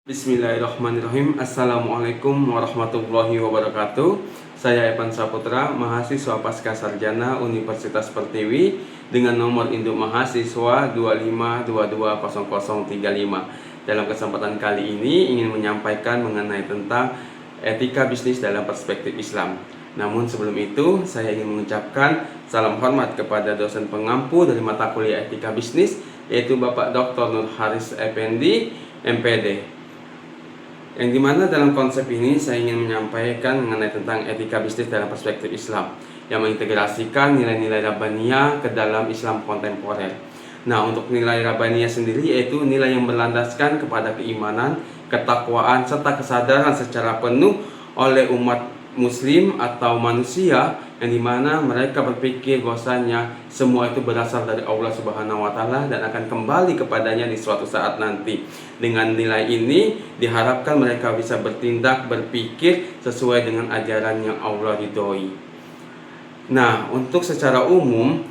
Bismillahirrahmanirrahim. Assalamualaikum warahmatullahi wabarakatuh. Saya Evan Saputra, mahasiswa pasca sarjana Universitas Pertiwi dengan nomor induk mahasiswa 252200035. Dalam kesempatan kali ini ingin menyampaikan mengenai tentang etika bisnis dalam perspektif Islam. Namun sebelum itu, saya ingin mengucapkan salam hormat kepada dosen pengampu dari mata kuliah etika bisnis, yaitu Bapak Dr. Nur Haris Effendi, MPD. Yang dimana dalam konsep ini saya ingin menyampaikan mengenai tentang etika bisnis dalam perspektif Islam yang mengintegrasikan nilai-nilai Rabbaniyah ke dalam Islam kontemporer. Nah, untuk nilai Rabbaniyah sendiri yaitu nilai yang berlandaskan kepada keimanan, ketakwaan, serta kesadaran secara penuh oleh umat muslim atau manusia, yang dimana mereka berpikir bahwasanya semua itu berasal dari Allah Subhanahu wa Ta'ala dan akan kembali kepadanya di suatu saat nanti. Dengan nilai ini diharapkan mereka bisa bertindak, berpikir sesuai dengan ajaran yang Allah ridhoi. Nah, untuk secara umum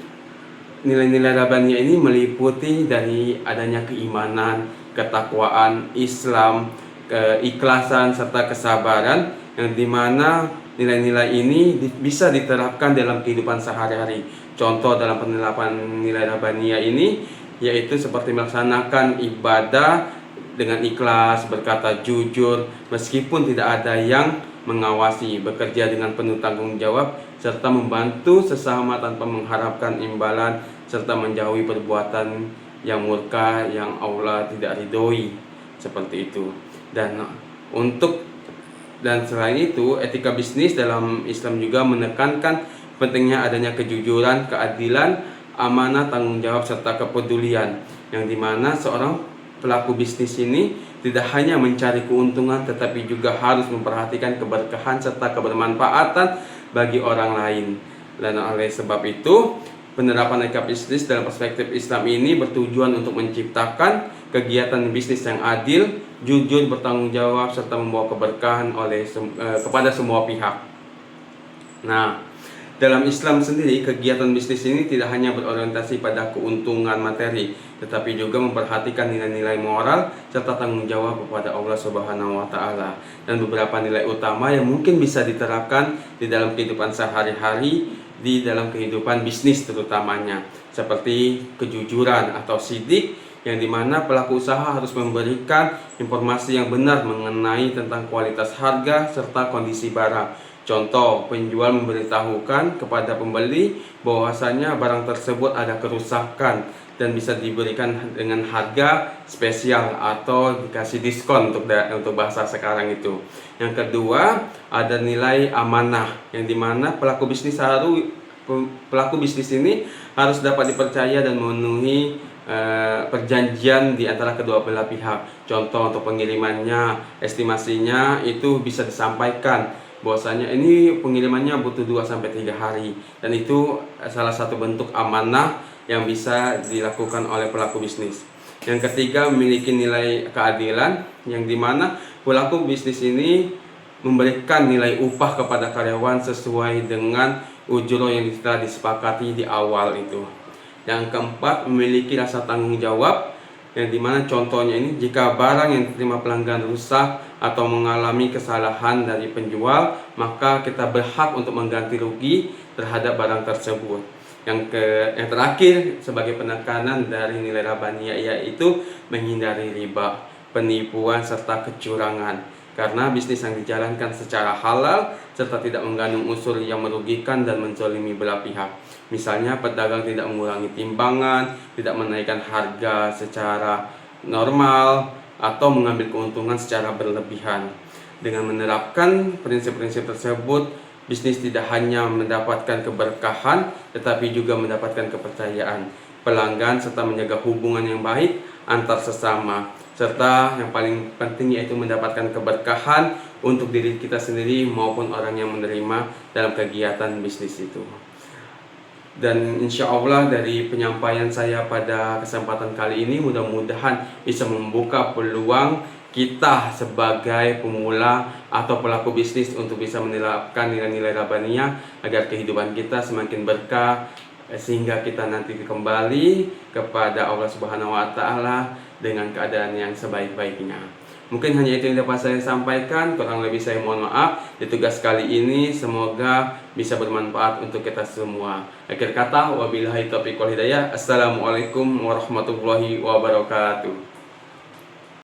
nilai-nilai Rabbaniyah ini meliputi dari adanya keimanan, ketakwaan, Islam, keikhlasan, serta kesabaran, yang dimana nilai-nilai ini bisa diterapkan dalam kehidupan sehari-hari. Contoh dalam penerapan nilai Rabbaniyah ini yaitu seperti melaksanakan ibadah dengan ikhlas, berkata jujur meskipun tidak ada yang mengawasi, bekerja dengan penuh tanggung jawab, serta membantu sesama tanpa mengharapkan imbalan, serta menjauhi perbuatan yang murka yang Allah tidak ridhoi, seperti itu. Dan selain itu, etika bisnis dalam Islam juga menekankan pentingnya adanya kejujuran, keadilan, amanah, tanggung jawab, serta kepedulian, yang dimana seorang pelaku bisnis ini tidak hanya mencari keuntungan tetapi juga harus memperhatikan keberkahan serta kebermanfaatan bagi orang lain. Dan oleh sebab itu, penerapan etika bisnis dalam perspektif Islam ini bertujuan untuk menciptakan kegiatan bisnis yang adil, jujur, bertanggung jawab, serta membawa keberkahan kepada semua pihak. Nah, dalam Islam sendiri, kegiatan bisnis ini tidak hanya berorientasi pada keuntungan materi, tetapi juga memperhatikan nilai-nilai moral serta tanggung jawab kepada Allah Subhanahu wa Ta'ala. Dan beberapa nilai utama yang mungkin bisa diterapkan di dalam kehidupan sehari-hari, di dalam kehidupan bisnis terutamanya, seperti kejujuran atau sidik, yang dimana pelaku usaha harus memberikan informasi yang benar mengenai tentang kualitas harga serta kondisi barang. Contoh, penjual memberitahukan kepada pembeli bahwasanya barang tersebut ada kerusakan dan bisa diberikan dengan harga spesial atau dikasih diskon untuk bahasa sekarang itu. Yang kedua, ada nilai amanah, yang dimana pelaku bisnis ini harus dapat dipercaya dan memenuhi perjanjian di antara kedua belah pihak. Contoh, untuk pengirimannya, estimasinya itu bisa disampaikan bahwasanya ini pengirimannya butuh 2-3 hari, dan itu salah satu bentuk amanah yang bisa dilakukan oleh pelaku bisnis. Yang ketiga, memiliki nilai keadilan, yang dimana pelaku bisnis ini memberikan nilai upah kepada karyawan sesuai dengan ujroh yang telah disepakati di awal itu. Yang keempat, memiliki rasa tanggung jawab, yang dimana contohnya ini, jika barang yang diterima pelanggan rusak atau mengalami kesalahan dari penjual, maka kita berhak untuk mengganti rugi terhadap barang tersebut. Yang terakhir, sebagai penekanan dari nilai Rabbaniyah, yaitu menghindari riba, penipuan, serta kecurangan, karena bisnis yang dijalankan secara halal serta tidak mengandung unsur yang merugikan dan menzalimi belah pihak. Misalnya, pedagang tidak mengurangi timbangan, tidak menaikkan harga secara normal, atau mengambil keuntungan secara berlebihan. Dengan menerapkan prinsip-prinsip tersebut, bisnis tidak hanya mendapatkan keberkahan tetapi juga mendapatkan kepercayaan pelanggan serta menjaga hubungan yang baik antar sesama, serta yang paling penting yaitu mendapatkan keberkahan untuk diri kita sendiri maupun orang yang menerima dalam kegiatan bisnis itu. Dan insya Allah dari penyampaian saya pada kesempatan kali ini mudah-mudahan bisa membuka peluang kita sebagai pemula atau pelaku bisnis untuk bisa menerapkan nilai-nilai Rabbaniyah agar kehidupan kita semakin berkah, sehingga kita nanti kembali kepada Allah Subhanahu wa Ta'ala dengan keadaan yang sebaik-baiknya. Mungkin hanya itu yang dapat saya sampaikan, kurang lebih saya mohon maaf. Di tugas kali ini semoga bisa bermanfaat untuk kita semua. Akhir kata, wabillahi taufiq wal hidayah. Assalamualaikum warahmatullahi wabarakatuh.